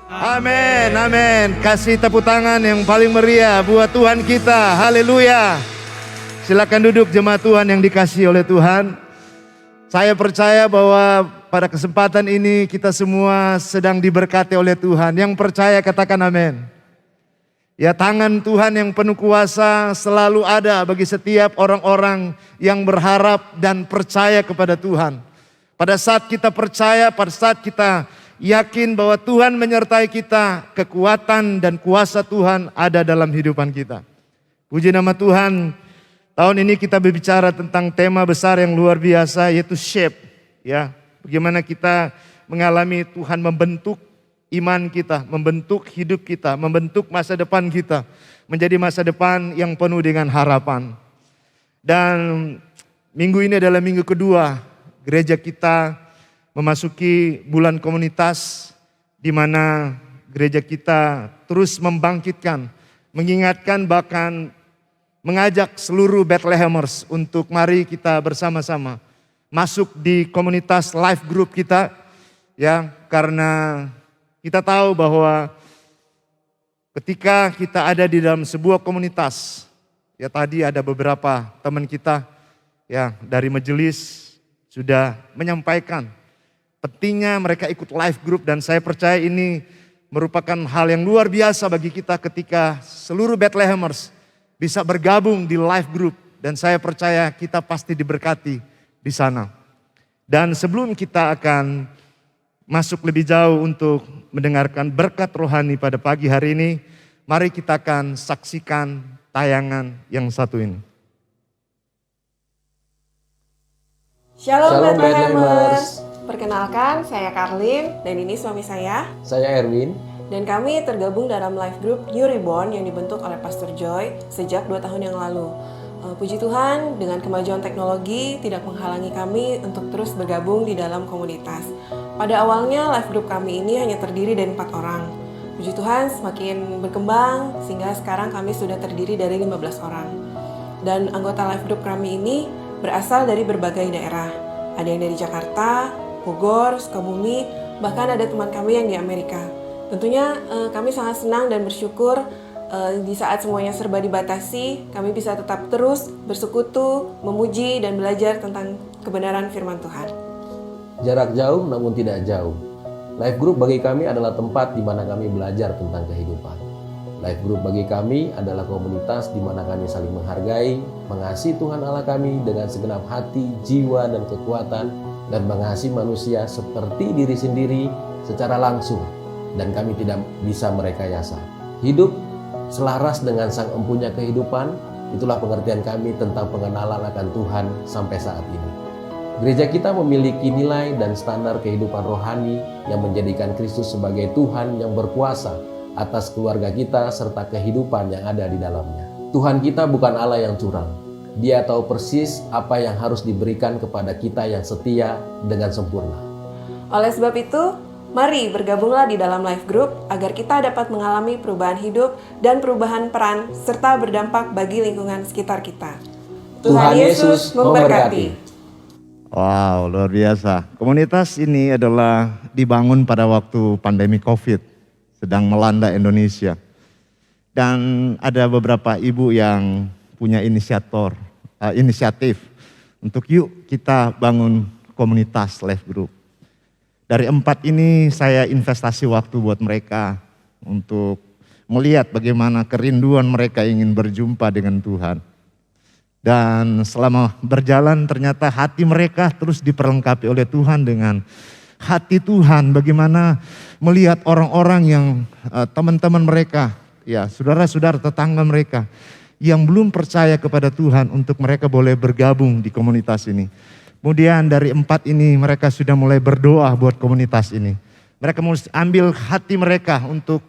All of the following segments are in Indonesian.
Amin, amin. Kasih tepuk tangan yang paling meriah buat Tuhan kita. Haleluya. Silakan duduk jemaat Tuhan yang dikasihi oleh Tuhan. Saya percaya bahwa pada kesempatan ini kita semua sedang diberkati oleh Tuhan. Yang percaya katakan amin. Ya, tangan Tuhan yang penuh kuasa selalu ada bagi setiap orang-orang yang berharap dan percaya kepada Tuhan. Pada saat kita percaya, pada saat kita yakin bahwa Tuhan menyertai kita, kekuatan dan kuasa Tuhan ada dalam kehidupan kita. Puji nama Tuhan. Tahun ini kita berbicara tentang tema besar yang luar biasa, yaitu shape. Ya, bagaimana kita mengalami Tuhan membentuk iman kita, membentuk hidup kita, membentuk masa depan kita menjadi masa depan yang penuh dengan harapan. Dan minggu ini adalah minggu kedua gereja kita memasuki bulan komunitas, di mana gereja kita terus membangkitkan, mengingatkan, bahkan mengajak seluruh Bethlehemers untuk mari kita bersama-sama masuk di komunitas life group kita, ya, karena kita tahu bahwa ketika kita ada di dalam sebuah komunitas, ya tadi ada beberapa teman kita ya dari majelis sudah menyampaikan pentingnya mereka ikut life group, dan saya percaya ini merupakan hal yang luar biasa bagi kita ketika seluruh Bethlehemers bisa bergabung di life group, dan saya percaya kita pasti diberkati di sana. Dan sebelum kita akan masuk lebih jauh untuk mendengarkan berkat rohani pada pagi hari ini, mari kita akan saksikan tayangan yang satu ini. Shalom Bethlehemers. Perkenalkan, saya Karlin dan ini suami saya. Saya Erwin. Dan kami tergabung dalam life group New Reborn yang dibentuk oleh Pastor Joy sejak 2 tahun yang lalu. Puji Tuhan, dengan kemajuan teknologi tidak menghalangi kami untuk terus bergabung di dalam komunitas. Pada awalnya life group kami ini hanya terdiri dari 4 orang. Puji Tuhan semakin berkembang sehingga sekarang kami sudah terdiri dari 15 orang. Dan anggota life group kami ini berasal dari berbagai daerah. Ada yang dari Jakarta, Bogor, Sukabumi, bahkan ada teman kami yang di Amerika. Tentunya kami sangat senang dan bersyukur di saat semuanya serba dibatasi, kami bisa tetap terus bersekutu, memuji, dan belajar tentang kebenaran firman Tuhan. Jarak jauh namun tidak jauh. Life group bagi kami adalah tempat di mana kami belajar tentang kehidupan. Life group bagi kami adalah komunitas di mana kami saling menghargai, mengasihi Tuhan Allah kami dengan segenap hati, jiwa, dan kekuatan, dan mengasihi manusia seperti diri sendiri secara langsung, dan kami tidak bisa merekayasa. Hidup selaras dengan Sang Empunya kehidupan, itulah pengertian kami tentang pengenalan akan Tuhan sampai saat ini. Gereja kita memiliki nilai dan standar kehidupan rohani yang menjadikan Kristus sebagai Tuhan yang berkuasa atas keluarga kita serta kehidupan yang ada di dalamnya. Tuhan kita bukan Allah yang curang. Dia tahu persis apa yang harus diberikan kepada kita yang setia dengan sempurna. Oleh sebab itu, mari bergabunglah di dalam life group agar kita dapat mengalami perubahan hidup dan perubahan peran serta berdampak bagi lingkungan sekitar kita. Tuhan Yesus memberkati. Wow, luar biasa. Komunitas ini adalah dibangun pada waktu pandemi COVID sedang melanda Indonesia. Dan ada beberapa ibu yang punya inisiatif untuk yuk kita bangun komunitas life group. Dari 4 ini saya investasi waktu buat mereka untuk melihat bagaimana kerinduan mereka ingin berjumpa dengan Tuhan. Dan selama berjalan ternyata hati mereka terus diperlengkapi oleh Tuhan dengan hati Tuhan. Bagaimana melihat orang-orang yang teman-teman mereka, ya saudara-saudara tetangga mereka yang belum percaya kepada Tuhan untuk mereka boleh bergabung di komunitas ini. Kemudian dari 4 ini mereka sudah mulai berdoa buat komunitas ini. Mereka mau ambil hati mereka untuk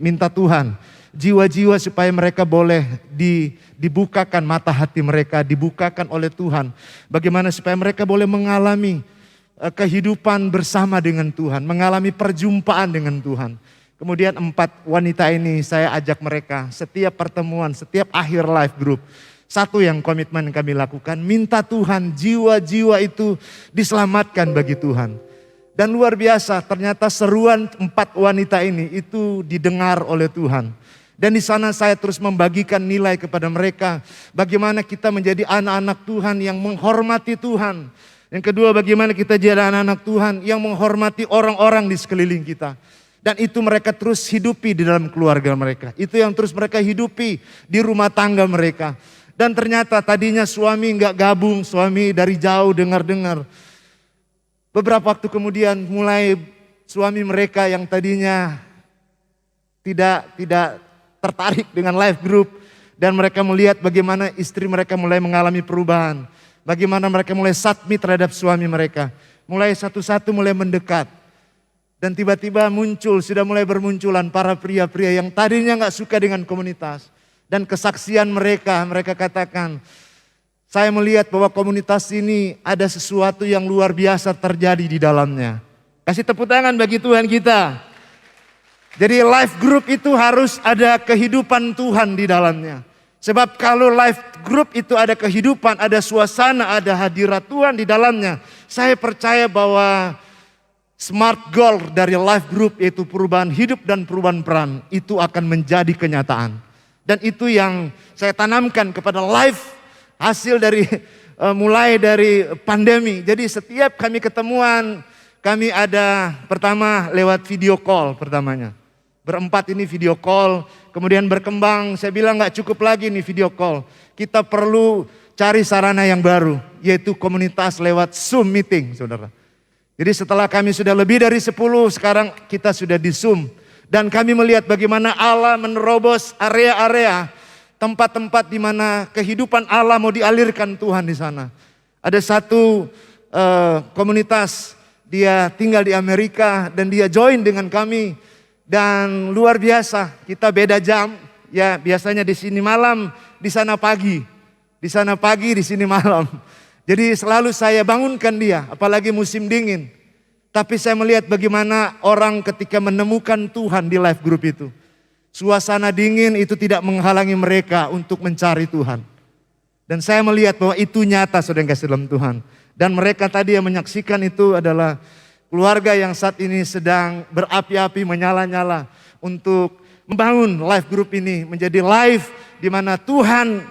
minta Tuhan jiwa-jiwa supaya mereka boleh dibukakan mata hati mereka, dibukakan oleh Tuhan. Bagaimana supaya mereka boleh mengalami kehidupan bersama dengan Tuhan, mengalami perjumpaan dengan Tuhan. Kemudian 4 wanita ini saya ajak mereka setiap pertemuan, setiap akhir life group. Satu yang komitmen kami lakukan, minta Tuhan jiwa-jiwa itu diselamatkan bagi Tuhan. Dan luar biasa, ternyata seruan 4 wanita ini itu didengar oleh Tuhan. Dan di sana saya terus membagikan nilai kepada mereka. Bagaimana kita menjadi anak-anak Tuhan yang menghormati Tuhan. Yang kedua, bagaimana kita jadi anak-anak Tuhan yang menghormati orang-orang di sekeliling kita. Dan itu mereka terus hidupi di dalam keluarga mereka. Itu yang terus mereka hidupi di rumah tangga mereka. Dan ternyata tadinya suami nggak gabung, suami dari jauh dengar-dengar. Beberapa waktu kemudian mulai suami mereka yang tadinya tidak tertarik dengan life group. Dan mereka melihat bagaimana istri mereka mulai mengalami perubahan. Bagaimana mereka mulai submit terhadap suami mereka. Mulai satu-satu mulai mendekat. Dan tiba-tiba sudah mulai bermunculan para pria-pria yang tadinya gak suka dengan komunitas. Dan kesaksian mereka katakan, saya melihat bahwa komunitas ini ada sesuatu yang luar biasa terjadi di dalamnya. Kasih tepuk tangan bagi Tuhan kita. Jadi life group itu harus ada kehidupan Tuhan di dalamnya. Sebab kalau life group itu ada kehidupan, ada suasana, ada hadirat Tuhan di dalamnya. Saya percaya bahwa smart goal dari life group yaitu perubahan hidup dan perubahan peran itu akan menjadi kenyataan. Dan itu yang saya tanamkan kepada life hasil dari mulai dari pandemi. Jadi setiap kami ketemuan, kami ada pertama lewat video call pertamanya. Berempat ini video call, kemudian berkembang, saya bilang gak cukup lagi nih video call. Kita perlu cari sarana yang baru, yaitu komunitas lewat Zoom meeting, saudara. Jadi setelah kami sudah lebih dari 10, sekarang kita sudah di Zoom. Dan kami melihat bagaimana Allah menerobos area-area, tempat-tempat di mana kehidupan Allah mau dialirkan Tuhan di sana. Ada satu komunitas, dia tinggal di Amerika dan dia join dengan kami. Dan luar biasa, kita beda jam, ya biasanya di sini malam, di sana pagi. Di sana pagi, di sini malam. Jadi selalu saya bangunkan dia, apalagi musim dingin. Tapi saya melihat bagaimana orang ketika menemukan Tuhan di life group itu. Suasana dingin itu tidak menghalangi mereka untuk mencari Tuhan. Dan saya melihat bahwa itu nyata saudara yang kasih dalam Tuhan. Dan mereka tadi yang menyaksikan itu adalah keluarga yang saat ini sedang berapi-api menyala-nyala untuk membangun life group ini menjadi life di mana Tuhan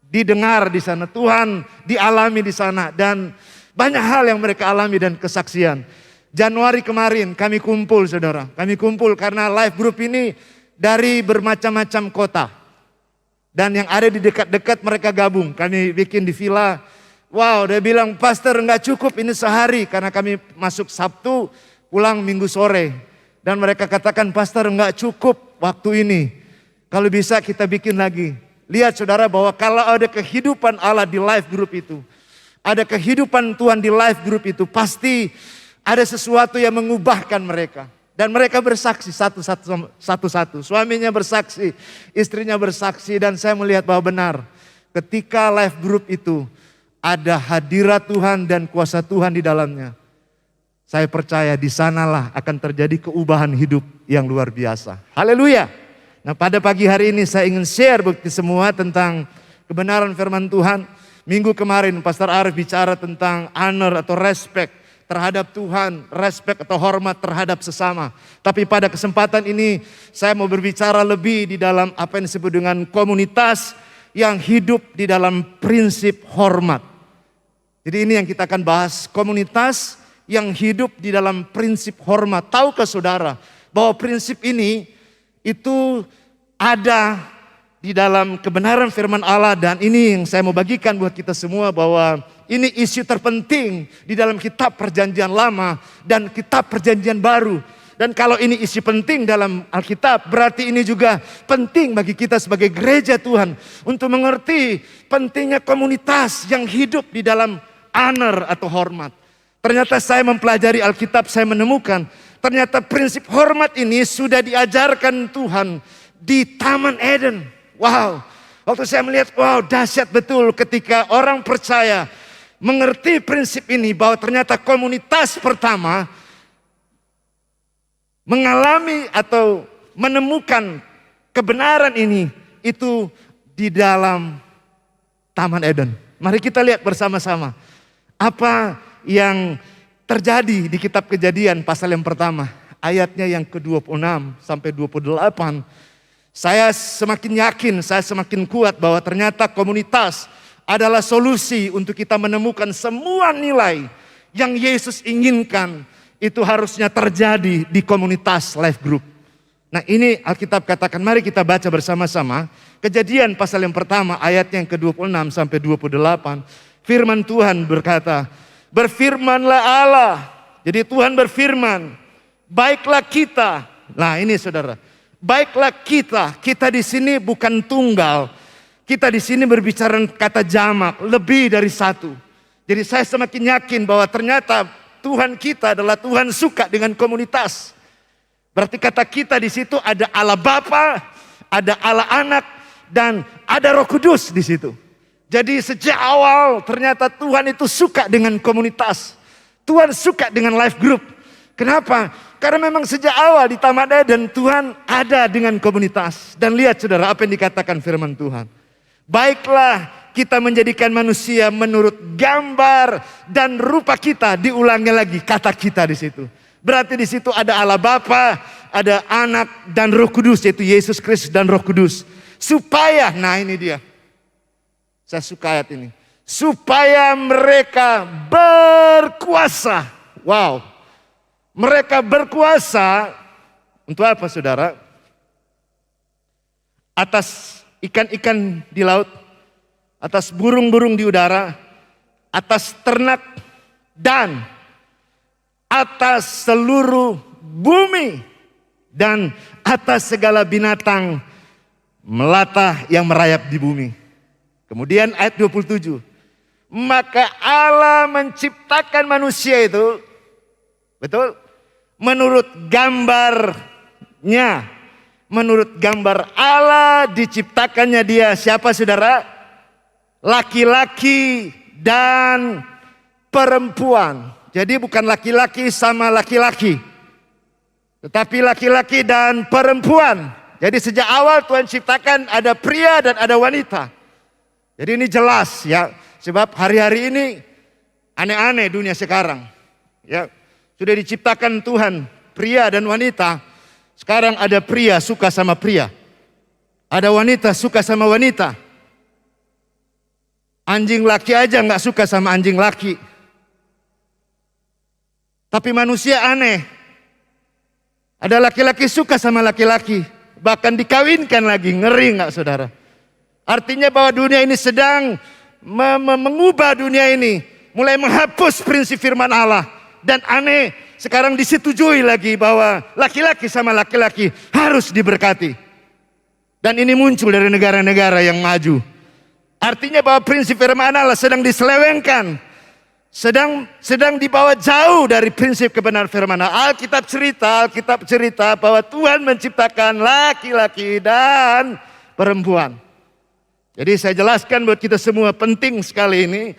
didengar di sana, Tuhan dialami di sana dan banyak hal yang mereka alami dan kesaksian. Januari kemarin kami kumpul saudara, kami kumpul karena life group ini dari bermacam-macam kota. Dan yang ada di dekat-dekat mereka gabung, kami bikin di villa. Wow, dia bilang pastor nggak cukup ini sehari karena kami masuk Sabtu pulang Minggu sore. Dan mereka katakan pastor nggak cukup waktu ini. Kalau bisa kita bikin lagi. Lihat saudara bahwa kalau ada kehidupan Allah di life group itu. Ada kehidupan Tuhan di life group itu. Pasti ada sesuatu yang mengubahkan mereka. Dan mereka bersaksi satu-satu. Suaminya bersaksi, istrinya bersaksi. Dan saya melihat bahwa benar. Ketika life group itu ada hadirat Tuhan dan kuasa Tuhan di dalamnya. Saya percaya di sanalah akan terjadi keubahan hidup yang luar biasa. Haleluya. Nah pada pagi hari ini saya ingin share bukti semua tentang kebenaran firman Tuhan. Minggu kemarin Pastor Arif bicara tentang honor atau respect terhadap Tuhan, respect atau hormat terhadap sesama. Tapi pada kesempatan ini saya mau berbicara lebih di dalam apa yang disebut dengan komunitas yang hidup di dalam prinsip hormat. Jadi ini yang kita akan bahas, komunitas yang hidup di dalam prinsip hormat. Tahukah saudara bahwa prinsip ini itu ada di dalam kebenaran firman Allah, dan ini yang saya mau bagikan buat kita semua bahwa ini isu terpenting di dalam kitab perjanjian lama dan kitab perjanjian baru. Dan kalau ini isu penting dalam Alkitab, berarti ini juga penting bagi kita sebagai gereja Tuhan untuk mengerti pentingnya komunitas yang hidup di dalam honor atau hormat. Ternyata saya mempelajari Alkitab, saya menemukan ternyata prinsip hormat ini sudah diajarkan Tuhan di Taman Eden. Wow, waktu saya melihat, wow dahsyat betul ketika orang percaya mengerti prinsip ini bahwa ternyata komunitas pertama mengalami atau menemukan kebenaran ini itu di dalam Taman Eden. Mari kita lihat bersama-sama apa yang terjadi di kitab Kejadian pasal yang pertama, ayatnya yang ke-26 sampai 28. Saya semakin yakin, saya semakin kuat bahwa ternyata komunitas adalah solusi untuk kita menemukan semua nilai yang Yesus inginkan itu harusnya terjadi di komunitas life group. Nah ini Alkitab katakan, mari kita baca bersama-sama. Kejadian pasal yang pertama ayatnya yang ke-26 sampai 28. Firman Tuhan berkata, berfirmanlah Allah. Jadi Tuhan berfirman, baiklah kita. Nah ini saudara, baiklah kita. Kita di sini bukan tunggal. Kita di sini berbicara kata jamak, lebih dari satu. Jadi saya semakin yakin bahwa ternyata Tuhan kita adalah Tuhan suka dengan komunitas. Berarti kata kita di situ ada Allah Bapa, ada Allah Anak, dan ada Roh Kudus di situ. Jadi sejak awal ternyata Tuhan itu suka dengan komunitas. Tuhan suka dengan life group. Kenapa? Karena memang sejak awal di Taman Eden Tuhan ada dengan komunitas. Dan lihat saudara apa yang dikatakan firman Tuhan. Baiklah kita menjadikan manusia menurut gambar dan rupa kita. Diulangi lagi kata kita di situ. Berarti di situ ada Allah Bapa, ada Anak dan Roh Kudus, yaitu Yesus Kristus dan Roh Kudus. Supaya, nah ini dia. Saya suka ayat ini. Supaya mereka berkuasa. Wow. Mereka berkuasa untuk apa saudara? Atas ikan-ikan di laut, atas burung-burung di udara, atas ternak dan atas seluruh bumi dan atas segala binatang melata yang merayap di bumi. Kemudian ayat 27. Maka Allah menciptakan manusia itu, betul? Menurut gambarnya. Menurut gambar Allah diciptakannya dia. Siapa saudara? Laki-laki dan perempuan. Jadi bukan laki-laki sama laki-laki, tetapi laki-laki dan perempuan. Jadi sejak awal Tuhan ciptakan ada pria dan ada wanita. Jadi ini jelas ya, sebab hari-hari ini aneh-aneh dunia sekarang. Ya, sudah diciptakan Tuhan pria dan wanita. Sekarang ada pria suka sama pria, ada wanita suka sama wanita. Anjing laki aja nggak suka sama anjing laki. Tapi manusia aneh. Ada laki-laki suka sama laki-laki. Bahkan dikawinkan lagi. Ngeri gak saudara? Artinya bahwa dunia ini sedang mengubah dunia ini. Mulai menghapus prinsip firman Allah. Dan aneh sekarang disetujui lagi bahwa laki-laki sama laki-laki harus diberkati. Dan ini muncul dari negara-negara yang maju. Artinya bahwa prinsip firman Allah sedang diselewengkan. Sedang dibawa jauh dari prinsip kebenaran firman Allah. Alkitab cerita bahwa Tuhan menciptakan laki-laki dan perempuan. Jadi saya jelaskan buat kita semua penting sekali ini.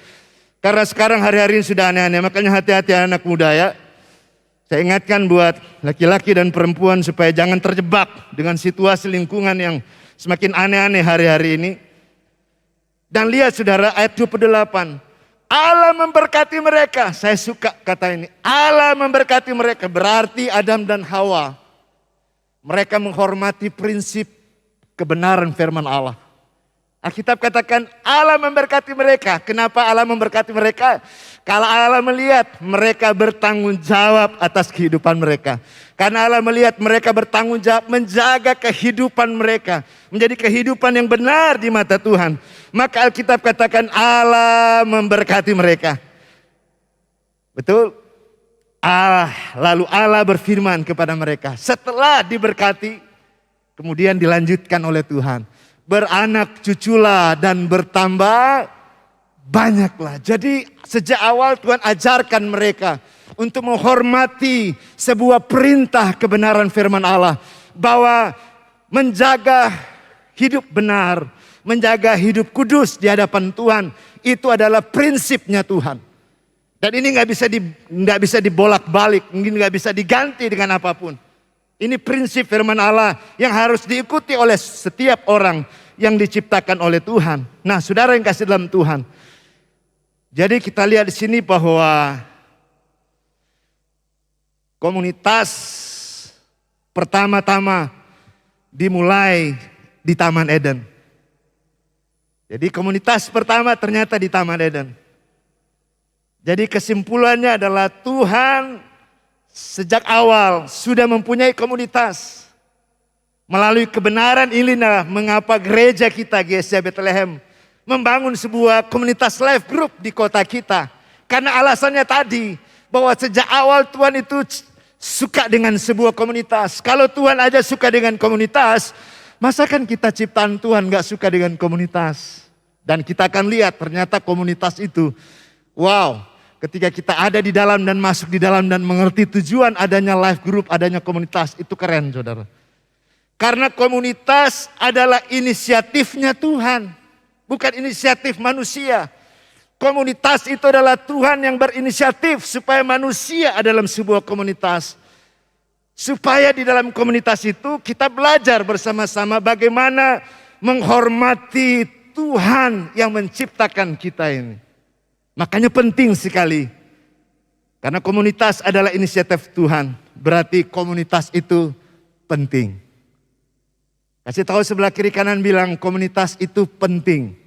Karena sekarang hari-hari ini sudah aneh-aneh. Makanya hati-hati anak muda ya. Saya ingatkan buat laki-laki dan perempuan supaya jangan terjebak dengan situasi lingkungan yang semakin aneh-aneh hari-hari ini. Dan lihat saudara ayat 28. Allah memberkati mereka. Saya suka kata ini. Allah memberkati mereka. Berarti Adam dan Hawa. Mereka menghormati prinsip kebenaran firman Allah. Alkitab katakan Allah memberkati mereka. Kenapa Allah memberkati mereka? Kalau Allah melihat mereka bertanggung jawab atas kehidupan mereka. Karena Allah melihat mereka bertanggung jawab menjaga kehidupan mereka. Menjadi kehidupan yang benar di mata Tuhan. Maka Alkitab katakan Allah memberkati mereka. Betul? Lalu Allah berfirman kepada mereka. Setelah diberkati, kemudian dilanjutkan oleh Tuhan. Beranak cuculah dan bertambah banyaklah. Jadi sejak awal Tuhan ajarkan mereka untuk menghormati sebuah perintah kebenaran firman Allah. Bahwa menjaga hidup benar, menjaga hidup kudus di hadapan Tuhan, itu adalah prinsipnya Tuhan. Dan ini nggak bisa dibolak-balik, mungkin nggak bisa diganti dengan apapun. Ini prinsip firman Allah yang harus diikuti oleh setiap orang yang diciptakan oleh Tuhan. Nah, saudara yang kasih dalam Tuhan. Jadi kita lihat di sini bahwa komunitas pertama-tama dimulai di Taman Eden. Jadi komunitas pertama ternyata di Taman Eden. Jadi kesimpulannya adalah Tuhan sejak awal sudah mempunyai komunitas. Melalui kebenaran inilah mengapa gereja kita GSC Bethlehem membangun sebuah komunitas life group di kota kita. Karena alasannya tadi bahwa sejak awal Tuhan itu suka dengan sebuah komunitas. Kalau Tuhan aja suka dengan komunitas, masa kan kita ciptaan Tuhan gak suka dengan komunitas? Dan kita akan lihat ternyata komunitas itu, wow, ketika kita ada di dalam dan masuk di dalam dan mengerti tujuan adanya life group, adanya komunitas, itu keren saudara. Karena komunitas adalah inisiatifnya Tuhan, bukan inisiatif manusia. Komunitas itu adalah Tuhan yang berinisiatif supaya manusia ada dalam sebuah komunitas. Supaya di dalam komunitas itu kita belajar bersama-sama bagaimana menghormati Tuhan yang menciptakan kita ini. Makanya penting sekali. Karena komunitas adalah inisiatif Tuhan. Berarti komunitas itu penting. Kasih tahu sebelah kiri kanan bilang komunitas itu penting.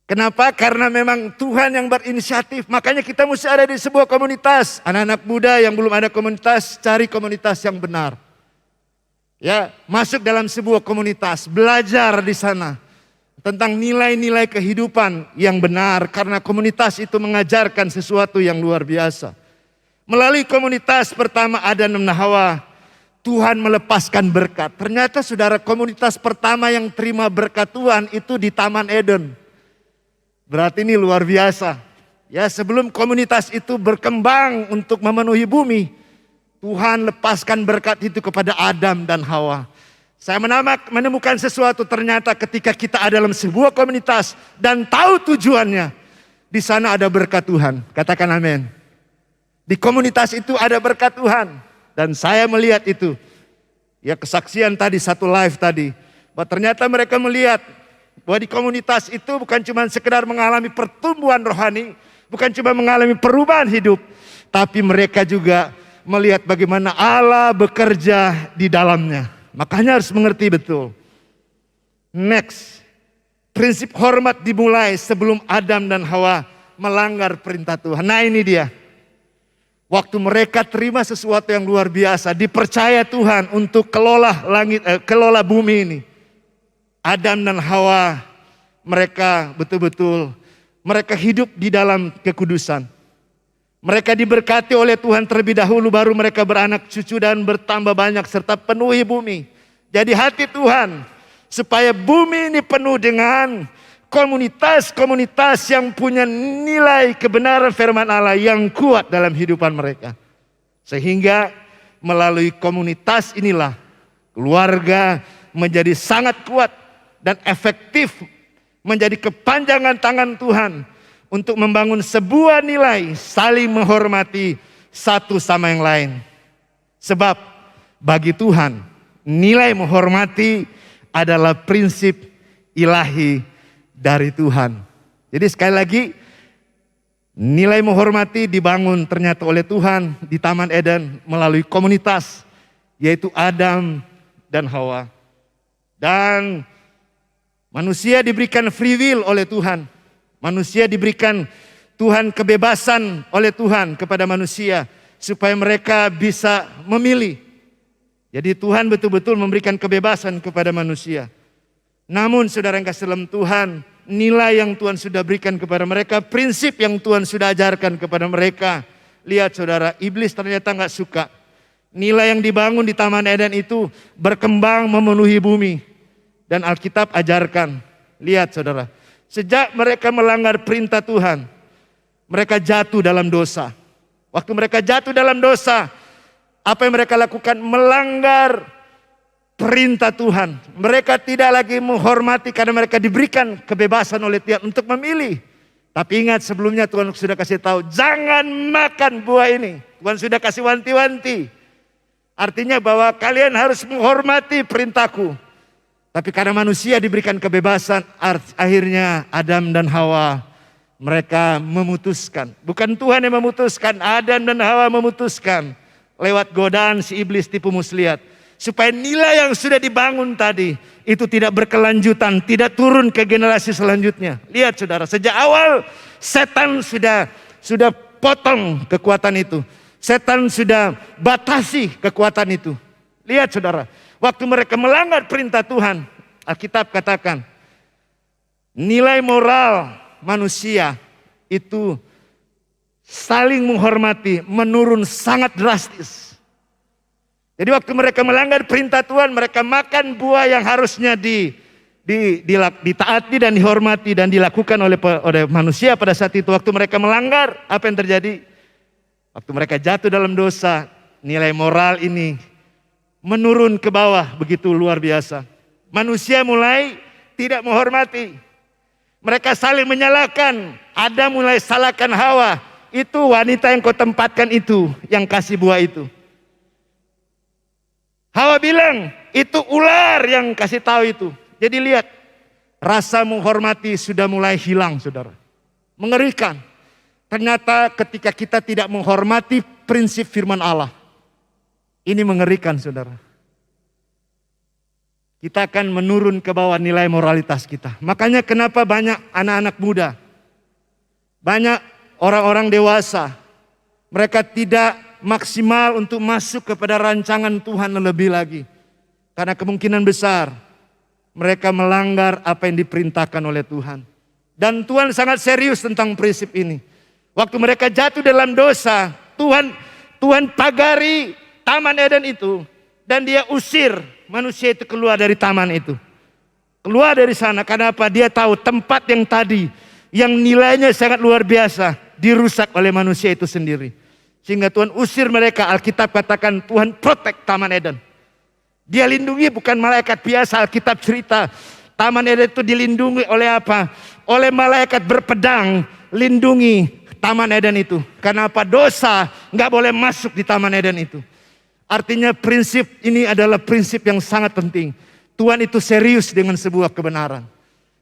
Kenapa? Karena memang Tuhan yang berinisiatif. Makanya kita mesti ada di sebuah komunitas. Anak-anak muda yang belum ada komunitas, cari komunitas yang benar. Ya, masuk dalam sebuah komunitas, belajar di sana tentang nilai-nilai kehidupan yang benar. Karena komunitas itu mengajarkan sesuatu yang luar biasa. Melalui komunitas pertama Adam dan Hawa, Tuhan melepaskan berkat. Ternyata saudara, komunitas pertama yang terima berkat Tuhan itu di Taman Eden. Berarti ini luar biasa. Ya, sebelum komunitas itu berkembang untuk memenuhi bumi, Tuhan lepaskan berkat itu kepada Adam dan Hawa. Saya menemukan sesuatu ternyata ketika kita ada dalam sebuah komunitas dan tahu tujuannya, di sana ada berkat Tuhan. Katakan amin. Di komunitas itu ada berkat Tuhan. Dan saya melihat itu, ya kesaksian tadi, satu live tadi, bahwa ternyata mereka melihat bahwa di komunitas itu bukan cuma sekedar mengalami pertumbuhan rohani, bukan cuma mengalami perubahan hidup, tapi mereka juga melihat bagaimana Allah bekerja di dalamnya. Makanya harus mengerti betul. Next, prinsip hormat dimulai sebelum Adam dan Hawa melanggar perintah Tuhan. Nah ini dia. Waktu mereka terima sesuatu yang luar biasa, dipercaya Tuhan untuk kelola bumi ini. Adam dan Hawa, mereka betul-betul, mereka hidup di dalam kekudusan. Mereka diberkati oleh Tuhan terlebih dahulu, baru mereka beranak cucu dan bertambah banyak serta penuhi bumi. Jadi hati Tuhan, supaya bumi ini penuh dengan komunitas-komunitas yang punya nilai kebenaran firman Allah yang kuat dalam kehidupan mereka. Sehingga melalui komunitas inilah keluarga menjadi sangat kuat dan efektif, menjadi kepanjangan tangan Tuhan untuk membangun sebuah nilai saling menghormati satu sama yang lain. Sebab bagi Tuhan nilai menghormati adalah prinsip ilahi dari Tuhan. Jadi sekali lagi, nilai menghormati dibangun ternyata oleh Tuhan di Taman Eden melalui komunitas, yaitu Adam dan Hawa. Dan manusia diberikan free will oleh Tuhan. Manusia diberikan Tuhan kebebasan oleh Tuhan kepada manusia supaya mereka bisa memilih. Jadi Tuhan betul-betul memberikan kebebasan kepada manusia. Namun saudara yang kasih dalam Tuhan, nilai yang Tuhan sudah berikan kepada mereka, prinsip yang Tuhan sudah ajarkan kepada mereka. Lihat saudara, iblis ternyata gak suka. Nilai yang dibangun di Taman Eden itu berkembang memenuhi bumi. Dan Alkitab ajarkan, lihat saudara, sejak mereka melanggar perintah Tuhan, mereka jatuh dalam dosa. Waktu mereka jatuh dalam dosa, apa yang mereka lakukan? Melanggar perintah Tuhan. Mereka tidak lagi menghormati karena mereka diberikan kebebasan oleh Tuhan untuk memilih. Tapi ingat, sebelumnya Tuhan sudah kasih tahu, jangan makan buah ini. Tuhan sudah kasih wanti-wanti. Artinya bahwa kalian harus menghormati perintahku. Tapi karena manusia diberikan kebebasan, akhirnya Adam dan Hawa mereka memutuskan. Bukan Tuhan yang memutuskan, Adam dan Hawa memutuskan. Lewat godaan si iblis tipu muslihat. Supaya nilai yang sudah dibangun tadi itu tidak berkelanjutan, tidak turun ke generasi selanjutnya. Lihat saudara, sejak awal setan sudah potong kekuatan itu. Setan sudah batasi kekuatan itu. Lihat saudara, waktu mereka melanggar perintah Tuhan, Alkitab katakan nilai moral manusia itu saling menghormati menurun sangat drastis. Jadi waktu mereka melanggar perintah Tuhan, mereka makan buah yang harusnya ditaati dan dihormati dan dilakukan oleh manusia pada saat itu. Waktu mereka melanggar, apa yang terjadi? Waktu mereka jatuh dalam dosa, nilai moral ini menurun ke bawah begitu luar biasa. Manusia mulai tidak menghormati. Mereka saling menyalahkan. Adam mulai salahkan Hawa. Itu wanita yang kau tempatkan itu, yang kasih buah itu. Hawa bilang, itu ular yang kasih tahu itu. Jadi lihat, rasa menghormati sudah mulai hilang, saudara. Mengerikan. Ternyata ketika kita tidak menghormati prinsip firman Allah. Ini mengerikan, saudara. Kita akan menurun ke bawah nilai moralitas kita. Makanya kenapa banyak anak-anak muda, banyak orang-orang dewasa, mereka tidak maksimal untuk masuk kepada rancangan Tuhan lebih lagi. Karena kemungkinan besar mereka melanggar apa yang diperintahkan oleh Tuhan. Dan Tuhan sangat serius tentang prinsip ini. Waktu mereka jatuh dalam dosa, Tuhan pagari Taman Eden itu. Dan dia usir manusia itu keluar dari taman itu. Keluar dari sana, kenapa? Dia tahu tempat yang tadi, yang nilainya sangat luar biasa, dirusak oleh manusia itu sendiri. Sehingga Tuhan usir mereka. Alkitab katakan Tuhan protect Taman Eden. Dia lindungi bukan malaikat biasa. Alkitab cerita Taman Eden itu dilindungi oleh apa? Oleh malaikat berpedang lindungi Taman Eden itu. Karena apa? Dosa nggak boleh masuk di Taman Eden itu. Artinya prinsip ini adalah prinsip yang sangat penting. Tuhan itu serius dengan sebuah kebenaran.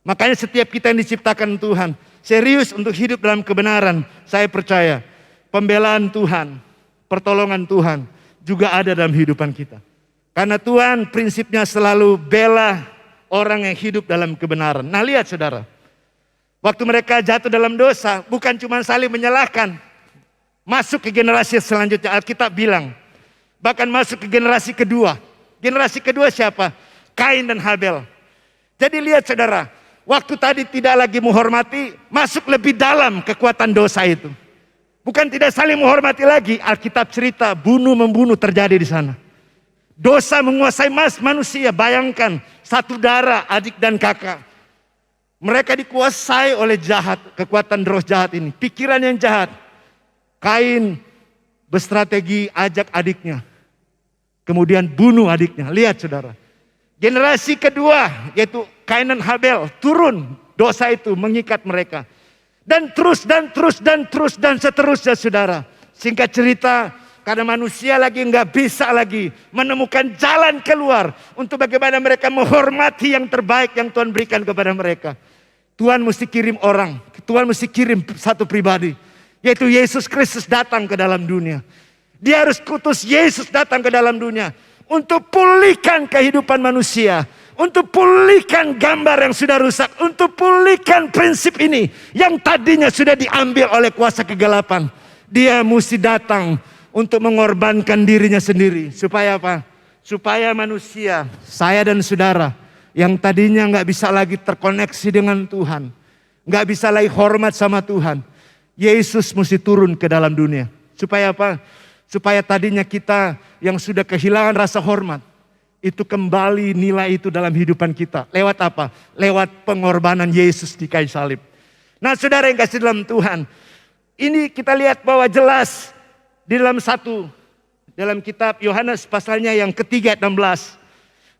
Makanya setiap kita yang diciptakan Tuhan serius untuk hidup dalam kebenaran. Saya percaya pembelaan Tuhan, pertolongan Tuhan juga ada dalam kehidupan kita. Karena Tuhan prinsipnya selalu bela orang yang hidup dalam kebenaran. Nah lihat saudara, waktu mereka jatuh dalam dosa bukan cuma saling menyalahkan. Masuk ke generasi selanjutnya, Alkitab bilang. Bahkan masuk ke generasi kedua. Generasi kedua siapa? Kain dan Habel. Jadi lihat saudara, waktu tadi tidak lagi menghormati, masuk lebih dalam kekuatan dosa itu. Bukan tidak saling menghormati lagi, Alkitab cerita bunuh-membunuh terjadi di sana. Dosa menguasai manusia, bayangkan satu darah adik dan kakak. Mereka dikuasai oleh jahat, kekuatan roh jahat ini, pikiran yang jahat. Kain berstrategi ajak adiknya, kemudian bunuh adiknya. Lihat saudara, generasi kedua yaitu Kain dan Habel turun, dosa itu mengikat mereka. Dan terus dan seterusnya saudara. Singkat cerita, karena manusia lagi nggak bisa lagi menemukan jalan keluar untuk bagaimana mereka menghormati yang terbaik yang Tuhan berikan kepada mereka. Tuhan mesti kirim orang, Tuhan mesti kirim satu pribadi, yaitu Yesus Kristus datang ke dalam dunia. Dia harus kutus Yesus datang ke dalam dunia untuk pulihkan kehidupan manusia. Untuk pulihkan gambar yang sudah rusak. Untuk pulihkan prinsip ini yang tadinya sudah diambil oleh kuasa kegelapan. Dia mesti datang untuk mengorbankan dirinya sendiri. Supaya apa? Supaya manusia, saya dan saudara, yang tadinya gak bisa lagi terkoneksi dengan Tuhan, gak bisa lagi hormat sama Tuhan, Yesus mesti turun ke dalam dunia. Supaya apa? Supaya tadinya kita yang sudah kehilangan rasa hormat, itu kembali nilai itu dalam kehidupan kita. Lewat apa? Lewat pengorbanan Yesus di kayu salib. Nah saudara yang kasih dalam Tuhan, ini kita lihat bahwa jelas di dalam kitab Yohanes pasalnya yang ketiga 16.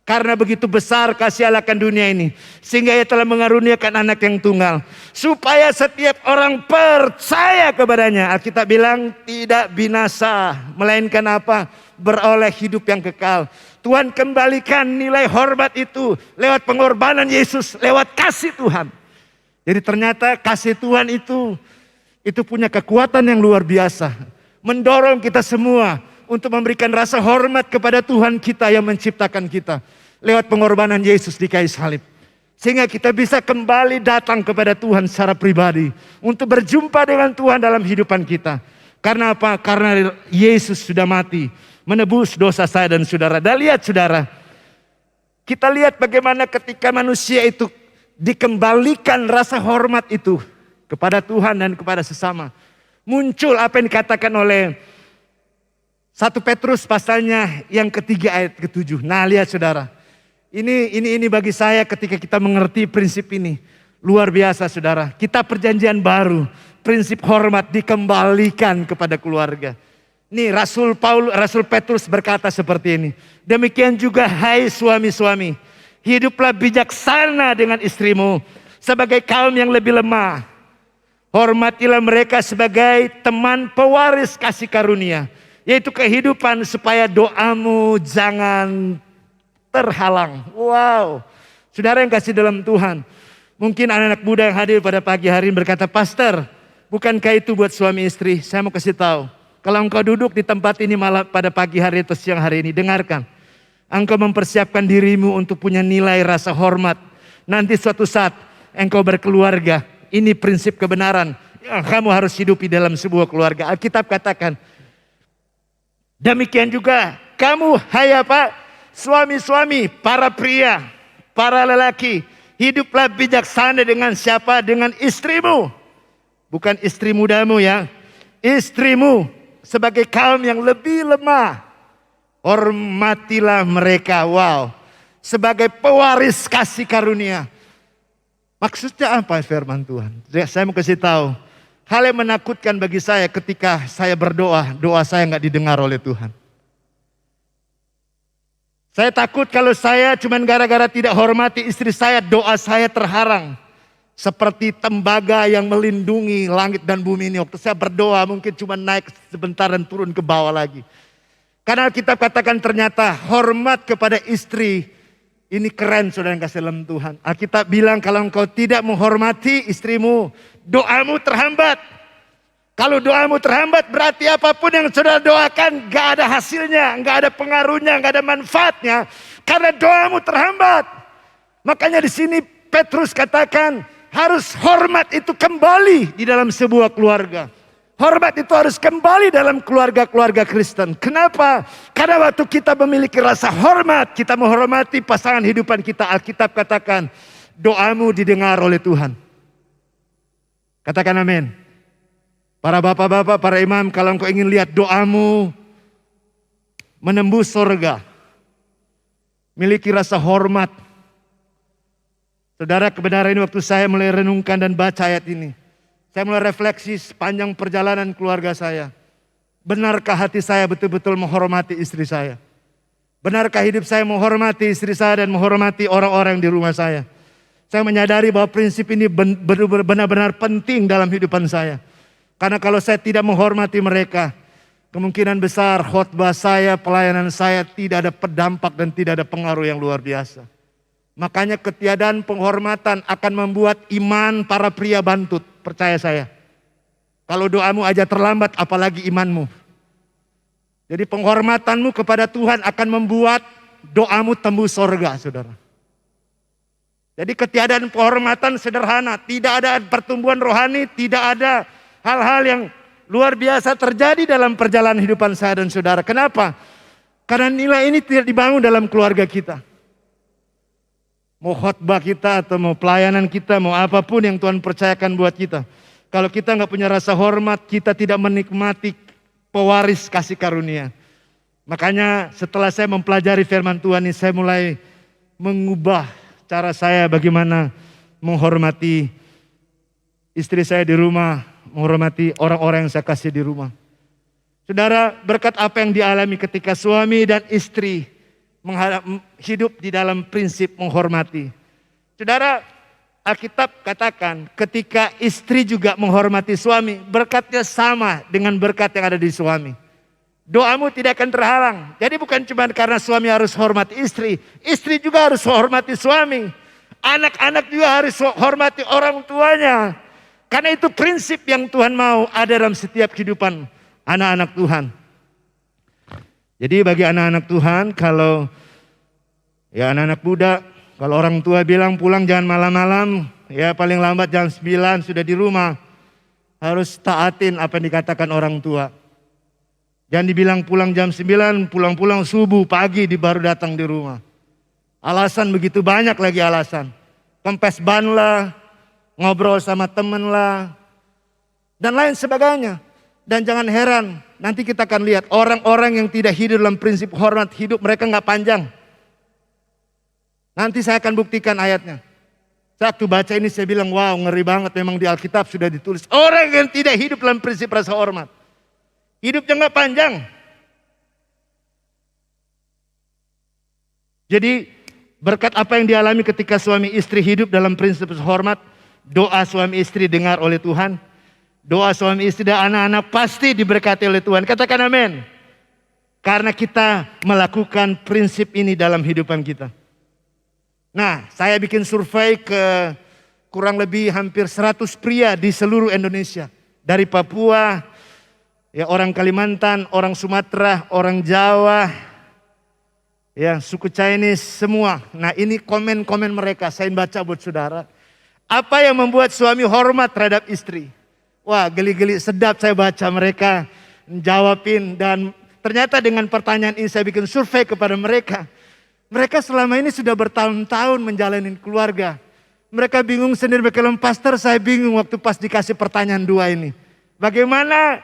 Karena begitu besar kasih Allah akan dunia ini, sehingga Ia telah mengaruniakan anak yang tunggal, supaya setiap orang percaya kepadanya. Alkitab bilang tidak binasa, melainkan apa? Beroleh hidup yang kekal. Tuhan kembalikan nilai hormat itu lewat pengorbanan Yesus, lewat kasih Tuhan. Jadi ternyata kasih Tuhan itu punya kekuatan yang luar biasa. Mendorong kita semua untuk memberikan rasa hormat kepada Tuhan kita yang menciptakan kita. Lewat pengorbanan Yesus di kayu salib. Sehingga kita bisa kembali datang kepada Tuhan secara pribadi. Untuk berjumpa dengan Tuhan dalam kehidupan kita. Karena apa? Karena Yesus sudah mati. Menebus dosa saya dan saudara. Dan lihat saudara. Kita lihat bagaimana ketika manusia itu dikembalikan rasa hormat itu. Kepada Tuhan dan kepada sesama. Muncul apa yang dikatakan oleh 1 Petrus pasalnya yang ketiga ayat ke-7. Nah lihat saudara. Ini bagi saya ketika kita mengerti prinsip ini. Luar biasa saudara. Kita perjanjian baru. Prinsip hormat dikembalikan kepada keluarga. Nih Rasul Petrus berkata seperti ini. Demikian juga hai suami-suami. Hiduplah bijaksana dengan istrimu. Sebagai kaum yang lebih lemah. Hormatilah mereka sebagai teman pewaris kasih karunia. Yaitu kehidupan supaya doamu jangan terhalang. Wow. Saudara yang kasih dalam Tuhan. Mungkin anak-anak muda yang hadir pada pagi hari ini berkata, Pastor, bukankah itu buat suami istri? Saya mau kasih tahu. Kalau engkau duduk di tempat ini malam pada pagi hari atau siang hari ini, dengarkan. Engkau mempersiapkan dirimu untuk punya nilai rasa hormat. Nanti suatu saat engkau berkeluarga. Ini prinsip kebenaran yang kamu harus hidupi dalam sebuah keluarga. Alkitab katakan, demikian juga kamu hai apa? Suami-suami, para pria, para lelaki. Hiduplah bijaksana dengan siapa? Dengan istrimu. Bukan istri mudamu ya. Istrimu sebagai kaum yang lebih lemah. Hormatilah mereka. Wow. Sebagai pewaris kasih karunia. Maksudnya apa firman Tuhan? Saya mau kasih tahu. Hal yang menakutkan bagi saya ketika saya berdoa. Doa saya gak didengar oleh Tuhan. Saya takut kalau saya cuma gara-gara tidak hormati istri saya. Doa saya terharang. Seperti tembaga yang melindungi langit dan bumi ini. Waktu saya berdoa mungkin cuma naik sebentar dan turun ke bawah lagi. Karena Alkitab katakan ternyata hormat kepada istri. Ini keren saudara yang kasih dalam Tuhan. Alkitab bilang kalau engkau tidak menghormati istrimu, doamu terhambat. Kalau doamu terhambat berarti apapun yang saudara doakan gak ada hasilnya, gak ada pengaruhnya, gak ada manfaatnya. Karena doamu terhambat. Makanya di sini Petrus katakan harus hormat itu kembali di dalam sebuah keluarga. Hormat itu harus kembali dalam keluarga-keluarga Kristen. Kenapa? Karena waktu kita memiliki rasa hormat, kita menghormati pasangan hidupan kita. Alkitab katakan, doamu didengar oleh Tuhan. Katakan amin. Para bapak-bapak, para imam, kalau engkau ingin lihat doamu menembus surga, miliki rasa hormat. Saudara, kebenaran ini waktu saya mulai renungkan dan baca ayat ini. Saya mulai refleksi sepanjang perjalanan keluarga saya. Benarkah hati saya betul-betul menghormati istri saya? Benarkah hidup saya menghormati istri saya dan menghormati orang-orang di rumah saya? Saya menyadari bahwa prinsip ini benar-benar penting dalam kehidupan saya. Karena kalau saya tidak menghormati mereka, kemungkinan besar khotbah saya, pelayanan saya tidak ada berdampak dan tidak ada pengaruh yang luar biasa. Makanya ketiadaan penghormatan akan membuat iman para pria bantut. Percaya saya. Kalau doamu aja terlambat apalagi imanmu. Jadi penghormatanmu kepada Tuhan akan membuat doamu tembus surga saudara. Jadi ketiadaan penghormatan sederhana. Tidak ada pertumbuhan rohani. Tidak ada hal-hal yang luar biasa terjadi dalam perjalanan kehidupan saya dan saudara. Kenapa? Karena nilai ini tidak dibangun dalam keluarga kita. Mau khotbah kita atau mau pelayanan kita, mau apapun yang Tuhan percayakan buat kita. Kalau kita nggak punya rasa hormat, kita tidak menikmati pewaris kasih karunia. Makanya setelah saya mempelajari firman Tuhan ini, saya mulai mengubah cara saya bagaimana menghormati istri saya di rumah, menghormati orang-orang yang saya kasih di rumah. Saudara, berkat apa yang dialami ketika suami dan istri hidup di dalam prinsip menghormati. Saudara, Alkitab katakan ketika istri juga menghormati suami, berkatnya sama dengan berkat yang ada di suami. Doamu tidak akan terhalang. Jadi bukan cuma karena suami harus hormati istri, istri juga harus hormati suami. Anak-anak juga harus hormati orang tuanya. Karena itu prinsip yang Tuhan mau ada dalam setiap kehidupan anak-anak Tuhan. Jadi bagi anak-anak Tuhan, kalau ya anak-anak muda, kalau orang tua bilang pulang jangan malam-malam, ya paling lambat jam 9 sudah di rumah. Harus taatin apa yang dikatakan orang tua. Jangan dibilang pulang jam 9, pulang-pulang subuh, pagi baru datang di rumah. Alasan begitu banyak lagi alasan. Kempes ban lah, ngobrol sama temen lah, dan lain sebagainya. Dan jangan heran, nanti kita akan lihat orang-orang yang tidak hidup dalam prinsip hormat, hidup mereka nggak panjang. Nanti saya akan buktikan ayatnya. Waktu baca ini saya bilang, wow ngeri banget, memang di Alkitab sudah ditulis. Orang yang tidak hidup dalam prinsip rasa hormat, hidupnya nggak panjang. Jadi berkat apa yang dialami ketika suami istri hidup dalam prinsip rasa hormat, doa suami istri dengar oleh Tuhan. Doa suami istri dan anak-anak pasti diberkati oleh Tuhan. Katakan amin. Karena kita melakukan prinsip ini dalam kehidupan kita. Nah, saya bikin survei ke kurang lebih hampir 100 pria di seluruh Indonesia. Dari Papua, ya orang Kalimantan, orang Sumatera, orang Jawa, ya suku Chinese semua. Nah ini komen-komen mereka, saya baca buat saudara. Apa yang membuat suami hormat terhadap istri? Wah geli-geli sedap saya baca mereka jawabin. Dan ternyata dengan pertanyaan ini saya bikin survei kepada mereka. Mereka selama ini sudah bertahun-tahun menjalani keluarga. Mereka bingung sendiri, mereka bilang, pastor saya bingung waktu pas dikasih pertanyaan dua ini. Bagaimana,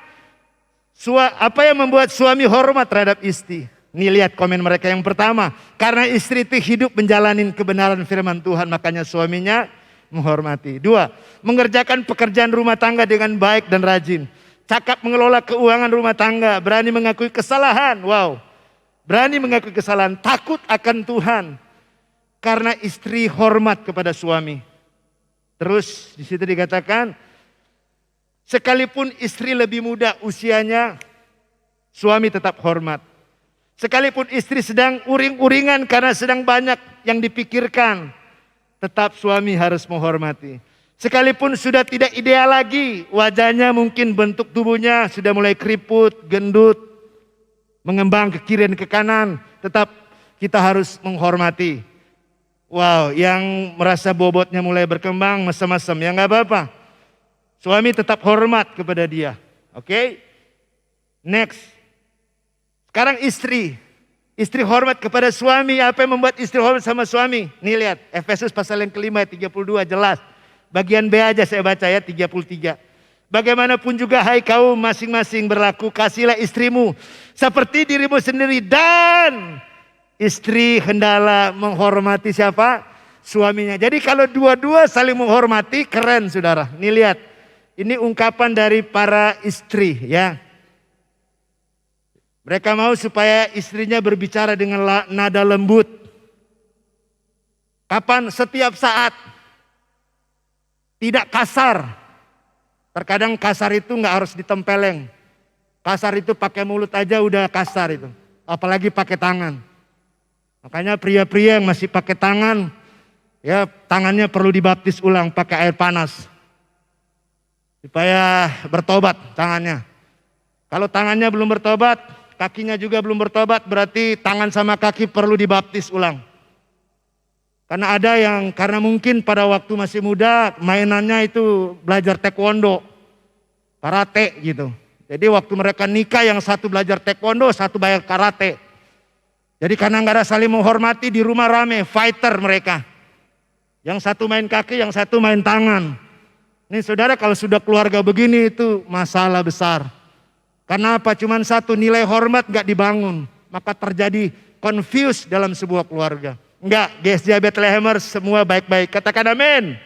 apa yang membuat suami hormat terhadap istri? Nih lihat komen mereka yang pertama. Karena istri itu hidup menjalani kebenaran firman Tuhan, makanya suaminya menghormati. Dua, mengerjakan pekerjaan rumah tangga dengan baik dan rajin. Cakap mengelola keuangan rumah tangga, berani mengakui kesalahan. Wow. Berani mengakui kesalahan, takut akan Tuhan. Karena istri hormat kepada suami. Terus di situ dikatakan, sekalipun istri lebih muda usianya, suami tetap hormat. Sekalipun istri sedang uring-uringan karena sedang banyak yang dipikirkan, tetap suami harus menghormati. Sekalipun sudah tidak ideal lagi, wajahnya mungkin bentuk tubuhnya sudah mulai keriput, gendut, mengembang ke kiri dan ke kanan, tetap kita harus menghormati. Wow, yang merasa bobotnya mulai berkembang, mesem-mesem, ya nggak apa-apa. Suami tetap hormat kepada dia. Oke? Next. Sekarang istri. Istri hormat kepada suami. Apa yang membuat istri hormat sama suami? Nih lihat, Efesus pasal yang kelima 32 jelas. Bagian B aja saya baca ya 33. Bagaimanapun juga hai kaum masing-masing berlaku, kasihlah istrimu seperti dirimu sendiri. Dan istri hendaklah menghormati siapa? Suaminya. Jadi kalau dua-dua saling menghormati, keren saudara. Nih lihat, ini ungkapan dari para istri ya. Mereka mau supaya istrinya berbicara dengan nada lembut. Kapan? Setiap saat. Tidak kasar. Terkadang kasar itu nggak harus ditempeleng. Kasar itu pakai mulut aja udah kasar itu. Apalagi pakai tangan. Makanya pria-pria yang masih pakai tangan, ya tangannya perlu dibaptis ulang pakai air panas. Supaya bertobat tangannya. Kalau tangannya belum bertobat, kakinya juga belum bertobat, berarti tangan sama kaki perlu dibaptis ulang. Karena ada yang karena mungkin pada waktu masih muda mainannya itu belajar taekwondo, karate gitu. Jadi waktu mereka nikah yang satu belajar taekwondo, satu belajar karate. Jadi karena nggak ada saling menghormati di rumah rame, fighter mereka. Yang satu main kaki, yang satu main tangan. Nih saudara kalau sudah keluarga begini itu masalah besar. Karena apa? Cuman satu, nilai hormat nggak dibangun. Maka terjadi confuse dalam sebuah keluarga. Enggak, GSJ Bethlehemers semua baik-baik. Katakan amin.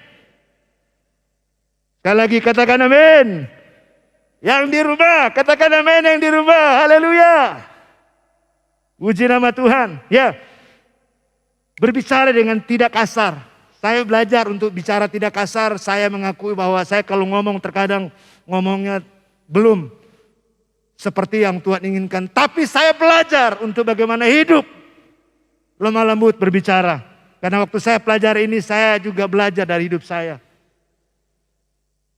Sekali lagi katakan amin. Yang di rumah, katakan amin yang di rumah. Haleluya. Puji nama Tuhan. Ya, berbicara dengan tidak kasar. Saya belajar untuk bicara tidak kasar. Saya mengakui bahwa saya kalau ngomong terkadang ngomongnya belum seperti yang Tuhan inginkan. Tapi saya belajar untuk bagaimana hidup lemah lembut berbicara. Karena waktu saya pelajari ini saya juga belajar dari hidup saya.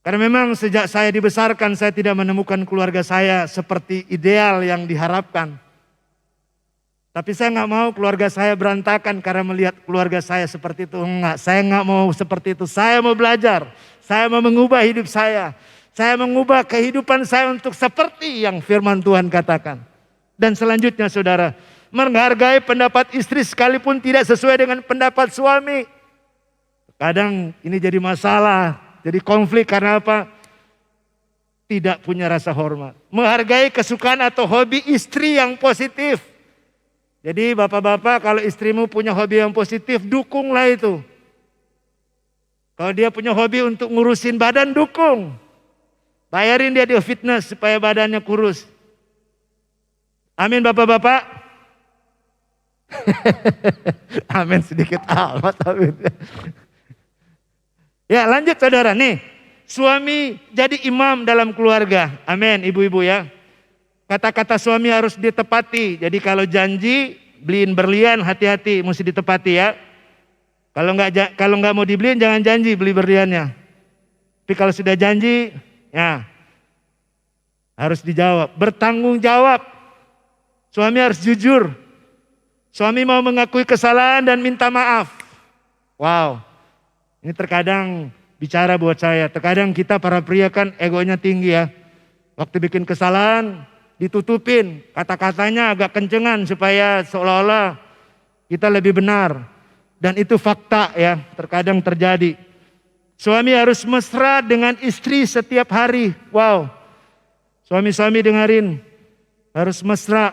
Karena memang sejak saya dibesarkan saya tidak menemukan keluarga saya seperti ideal yang diharapkan. Tapi saya nggak mau keluarga saya berantakan karena melihat keluarga saya seperti itu. Enggak, saya nggak mau seperti itu. Saya mau belajar, saya mau mengubah hidup saya. Saya mengubah kehidupan saya untuk seperti yang firman Tuhan katakan. Dan selanjutnya saudara, menghargai pendapat istri sekalipun tidak sesuai dengan pendapat suami. Kadang ini jadi masalah. Jadi konflik karena apa? Tidak punya rasa hormat. Menghargai kesukaan atau hobi istri yang positif. Jadi bapak-bapak kalau istrimu punya hobi yang positif, dukunglah itu. Kalau dia punya hobi untuk ngurusin badan, dukung. Bayarin dia di fitness supaya badannya kurus. Amin bapak-bapak. Amin sedikit amat. Amin. Ya lanjut saudara nih, suami jadi imam dalam keluarga, amin ibu-ibu ya. Kata-kata suami harus ditepati, jadi kalau janji beliin berlian hati-hati mesti ditepati ya. Kalau nggak mau dibeliin jangan janji beli berliannya. Tapi kalau sudah janji ya harus dijawab, bertanggung jawab. Suami harus jujur, suami mau mengakui kesalahan dan minta maaf. Wow. Ini terkadang bicara buat saya, terkadang kita para pria kan egonya tinggi ya. Waktu bikin kesalahan ditutupin, kata-katanya agak kencengan supaya seolah-olah kita lebih benar. Dan itu fakta ya, terkadang terjadi. Suami harus mesra dengan istri setiap hari. Wow, suami-suami dengerin, harus mesra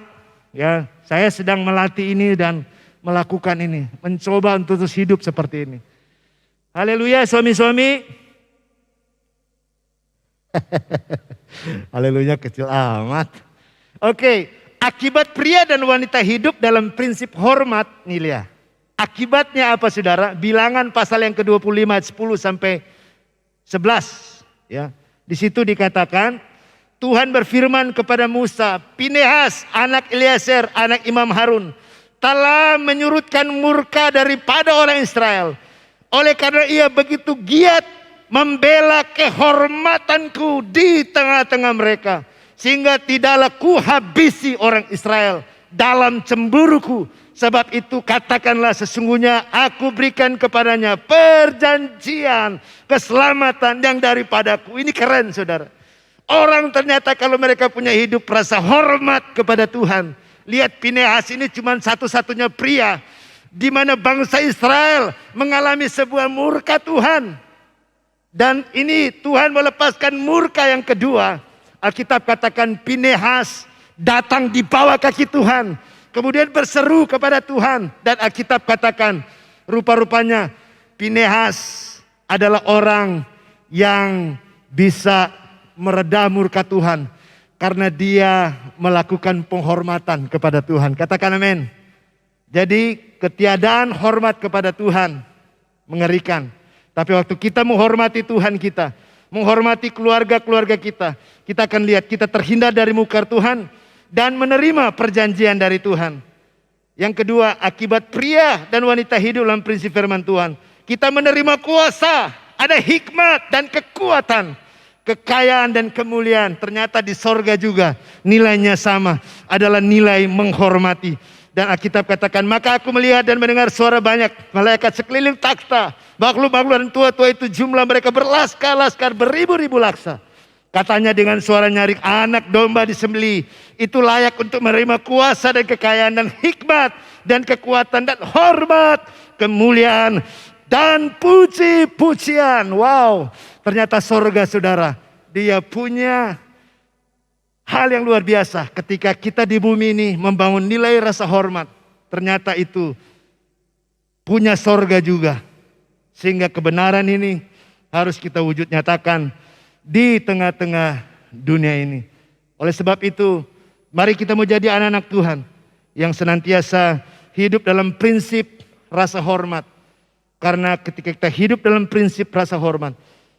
ya. Saya sedang melatih ini dan melakukan ini, mencoba untuk terus hidup seperti ini. Haleluya suami-suami. Haleluya kecil amat. Oke, akibat pria dan wanita hidup dalam prinsip hormat nih lihat. Akibatnya apa saudara? Bilangan pasal yang ke-25 ayat 10 sampai 11 ya. Di situ dikatakan Tuhan berfirman kepada Musa, Pinehas anak Eliezer anak Imam Harun telah menyurutkan murka daripada orang Israel. Oleh karena ia begitu giat membela kehormatanku di tengah-tengah mereka. Sehingga tidaklah kuhabisi orang Israel dalam cemburuku. Sebab itu katakanlah sesungguhnya aku berikan kepadanya perjanjian keselamatan yang daripadaku. Ini keren saudara. Orang ternyata kalau mereka punya hidup rasa hormat kepada Tuhan. Lihat Pinehas ini cuma satu-satunya pria di mana bangsa Israel mengalami sebuah murka Tuhan. Dan ini Tuhan melepaskan murka yang kedua. Alkitab katakan Pinehas datang di bawah kaki Tuhan. Kemudian berseru kepada Tuhan. Dan Alkitab katakan rupa-rupanya Pinehas adalah orang yang bisa mereda murka Tuhan. Karena dia melakukan penghormatan kepada Tuhan. Katakan amin. Jadi ketiadaan hormat kepada Tuhan mengerikan. Tapi waktu kita menghormati Tuhan kita, menghormati keluarga-keluarga kita, kita akan lihat kita terhindar dari murka Tuhan dan menerima perjanjian dari Tuhan. Yang kedua, akibat pria dan wanita hidup dalam prinsip firman Tuhan, kita menerima kuasa, ada hikmat dan kekuatan, kekayaan dan kemuliaan. Ternyata di sorga juga nilainya sama, adalah nilai menghormati. Dan Alkitab katakan, maka aku melihat dan mendengar suara banyak malaikat sekeliling takhta. Makhluk-makhluk dan tua-tua itu jumlah mereka berlaskar-laskar beribu-ribu laksa. Katanya dengan suara nyaring, anak domba disembelih. Itu layak untuk menerima kuasa dan kekayaan dan hikmat dan kekuatan dan hormat, kemuliaan dan puji-pujian. Wow, ternyata sorga saudara, dia punya hal yang luar biasa ketika kita di bumi ini membangun nilai rasa hormat. Ternyata itu punya sorga juga. Sehingga kebenaran ini harus kita wujud nyatakan di tengah-tengah dunia ini. Oleh sebab itu, mari kita mau jadi anak-anak Tuhan yang senantiasa hidup dalam prinsip rasa hormat. Karena ketika kita hidup dalam prinsip rasa hormat,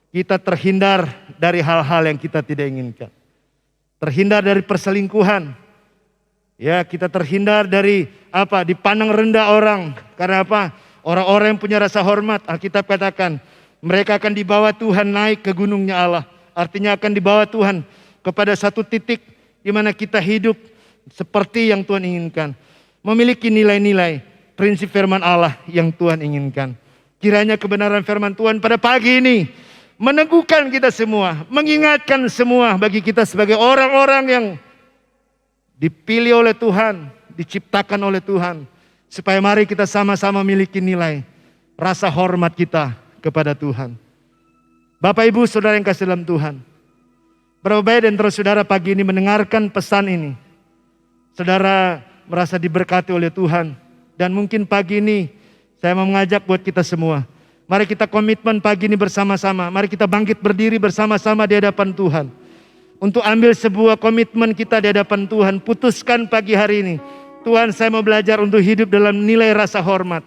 kita terhindar dari hal-hal yang kita tidak inginkan. Terhindar dari perselingkuhan. Ya, kita terhindar dari dipandang rendah orang. Karena apa? Orang-orang yang punya rasa hormat, Alkitab katakan, mereka akan dibawa Tuhan naik ke gunungnya Allah. Artinya akan dibawa Tuhan kepada satu titik di mana kita hidup seperti yang Tuhan inginkan. Memiliki nilai-nilai, prinsip firman Allah yang Tuhan inginkan. Kiranya kebenaran firman Tuhan pada pagi ini meneguhkan kita semua, mengingatkan semua bagi kita sebagai orang-orang yang dipilih oleh Tuhan, diciptakan oleh Tuhan. Supaya mari kita sama-sama miliki nilai, rasa hormat kita kepada Tuhan. Bapak Ibu Saudara yang kasih dalam Tuhan. Berapa baik dan terus saudara pagi ini mendengarkan pesan ini. Saudara merasa diberkati oleh Tuhan. Dan mungkin pagi ini saya mau mengajak buat kita semua. Mari kita komitmen pagi ini bersama-sama. Mari kita bangkit berdiri bersama-sama di hadapan Tuhan. Untuk ambil sebuah komitmen kita di hadapan Tuhan. Putuskan pagi hari ini. Tuhan, saya mau belajar untuk hidup dalam nilai rasa hormat.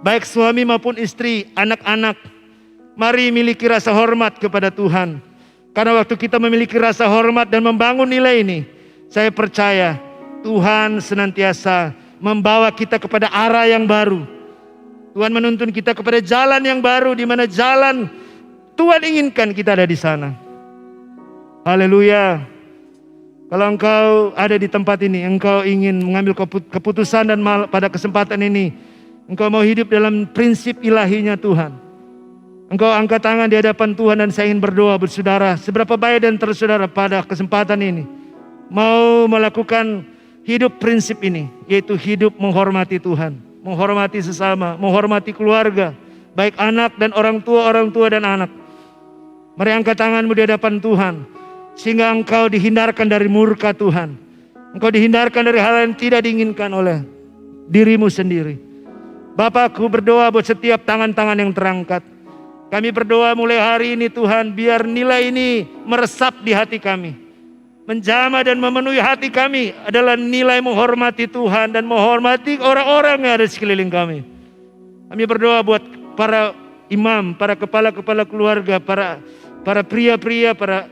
Baik suami maupun istri, anak-anak. Mari miliki rasa hormat kepada Tuhan. Karena waktu kita memiliki rasa hormat dan membangun nilai ini, saya percaya Tuhan senantiasa membawa kita kepada arah yang baru. Tuhan menuntun kita kepada jalan yang baru, di mana jalan Tuhan inginkan kita ada di sana. Haleluya. Kalau engkau ada di tempat ini, engkau ingin mengambil keputusan dan pada kesempatan ini, engkau mau hidup dalam prinsip ilahinya Tuhan. Engkau angkat tangan di hadapan Tuhan dan saya ingin berdoa buat saudara. Seberapa baik dan terus saudara pada kesempatan ini mau melakukan hidup prinsip ini, yaitu hidup menghormati Tuhan, menghormati sesama, menghormati keluarga, baik anak dan orang tua dan anak. Mari angkat tanganmu di hadapan Tuhan. Sehingga engkau dihindarkan dari murka Tuhan. Engkau dihindarkan dari hal yang tidak diinginkan oleh dirimu sendiri. Bapakku berdoa buat setiap tangan-tangan yang terangkat. Kami berdoa mulai hari ini Tuhan, biar nilai ini meresap di hati kami. Menjamah dan memenuhi hati kami adalah nilai menghormati Tuhan dan menghormati orang-orang yang ada di sekeliling kami. Kami berdoa buat para imam, para kepala-kepala keluarga, para pria-pria, para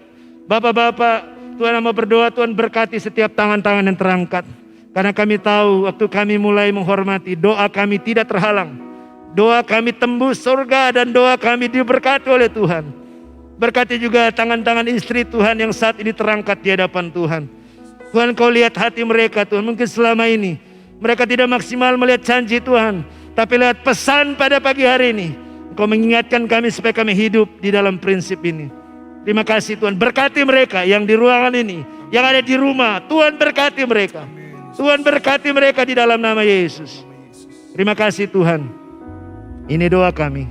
bapak-bapak, Tuhan mau berdoa, Tuhan berkati setiap tangan-tangan yang terangkat. Karena kami tahu waktu kami mulai menghormati, doa kami tidak terhalang. Doa kami tembus surga dan doa kami diberkati oleh Tuhan. Berkati juga tangan-tangan istri Tuhan yang saat ini terangkat di hadapan Tuhan. Tuhan, Kau lihat hati mereka Tuhan, mungkin selama ini mereka tidak maksimal melihat janji Tuhan. Tapi lihat pesan pada pagi hari ini, Kau mengingatkan kami supaya kami hidup di dalam prinsip ini. Terima kasih Tuhan, berkati mereka yang di ruangan ini, yang ada di rumah. Tuhan berkati mereka. Tuhan berkati mereka di dalam nama Yesus. Terima kasih Tuhan. Ini doa kami.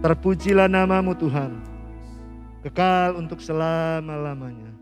Terpujilah namamu Tuhan. Kekal untuk selama-lamanya.